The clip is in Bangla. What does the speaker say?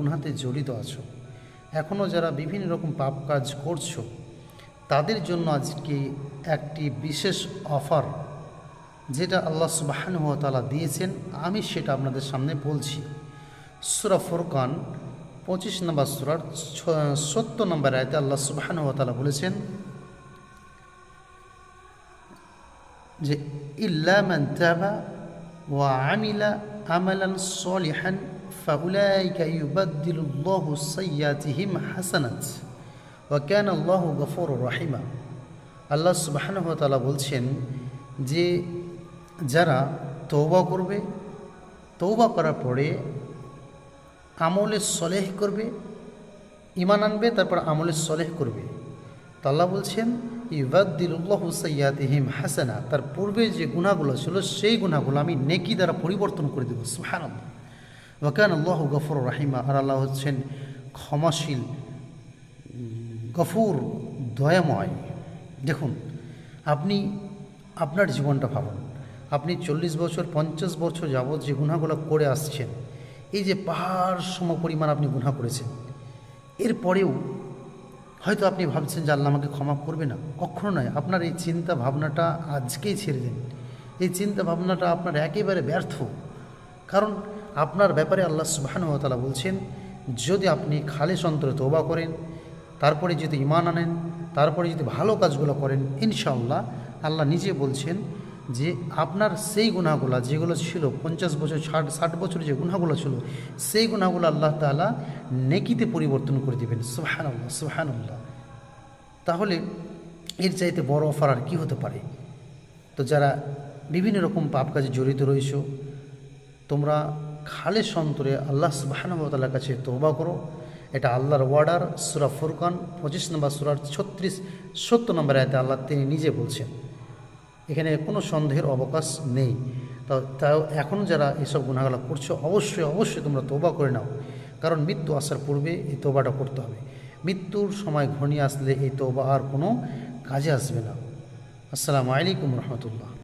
গুনাহাতে জড়িত আছো, এখনও যারা বিভিন্ন রকম পাপ কাজ করছো, তাদের জন্য আজকে একটি বিশেষ অফার যেটা আল্লাহ সুবহানাহু ওয়া তাআলা দিয়েছেন, আমি সেটা আপনাদের সামনে বলছি। সূরা ফুরকান 25 নম্বর সূরার 70 নম্বর আয়াতে আল্লাহ সুবহানাহু ওয়া তাআলা বলেছেন যে ইল্লা মান তাবা ওয়া আমিলা আমালান সলিহান ফাউলাইকা ইউবাদদিলুল্লাহু সাইয়্যাতিহিম হাসানাত ওয়া কানা আল্লাহু গফুরুর রহিমা। আল্লাহ সুবহানাহু ওয়া তাআলা বলছেন যে যারা তওবা করবে, তওবা করার পরে আমলে সলেহ করবে, ঈমান আনবে, তারপর আমলে সলেহ করবে, তো আল্লাহ বলছেন ইউবাদদিলুল্লাহু সাইয়্যাতিহিম হাসানা, তার পূর্বে যে গুনাহগুলো ছিল সেই গুনাহগুলো আমি নেকি দ্বারা পরিবর্তন করে দেবো। সুবহানাল্লাহ। ওয়া কানা আল্লাহু গফুরুর রহিমা, আর আল্লাহ হচ্ছেন ক্ষমাশীল, গফুর, দয়াময়। দেখুন, আপনি আপনার জীবনটা ভাবুন, আপনি 40 বছর 50 বছর যাবৎ যে গুনাহগুলো করে আসছেন, এই যে পাহাড় সম পরিমাণ আপনি গুনাহ করেছেন, এরপরেও হয়তো আপনি ভাবছেন যে আল্লাহ আমাকে ক্ষমা করবে না। কখনো নয়। আপনার এই চিন্তা ভাবনাটা আজকেই ছেড়ে দিন। এই চিন্তা ভাবনাটা আপনার একেবারে ব্যর্থ। কারণ আপনার ব্যাপারে আল্লাহ সুবহানাহু ওয়া তাআলা বলছেন, যদি আপনি খালিস অন্তরে তওবা করেন, তারপরে যদি ঈমান আনেন, তারপরে যদি ভালো কাজগুলো করেন, ইনশাআল্লাহ আল্লাহ নিজে বলছেন যে আপনার সেই গুনাহগুলো যেগুলো ছিল 50 বছর 60 বছর যে গুনাহগুলো ছিল, সেই গুনাহগুলো আল্লাহ তাআলা নেকিতে পরিবর্তন করে দেবেন। সুবহানাল্লাহ, সুবহানাল্লাহ। তাহলে এর চাইতে বড় অফার আর কী হতে পারে? তো যারা বিভিন্ন রকম পাপ কাজে জড়িত রয়েছো, তোমরা খালিস অন্তরে আল্লাহ সুবহানাহু ওয়া তাআলার কাছে তওবা করো। এটা আল্লাহর অর্ডার। সূরা ফুরকান 25 নম্বর সূরার 70 নম্বর আয়াতে আল্লাহ তিনি নিজে বলছেন। এখানে কোনো সন্দেহের অবকাশ নেই। তাও এখন যারা এসব গুনাহগুলো করছো, অবশ্যই তোমরা তওবা করে নাও। কারণ মৃত্যু আসার পূর্বে এই তওবাটা করতে হবে। মৃত্যুর সময় ঘনিয়ে আসলে এই তওবা আর কোনো কাজে আসবে না। আসসালামু আলাইকুম রহমতুল্লাহ।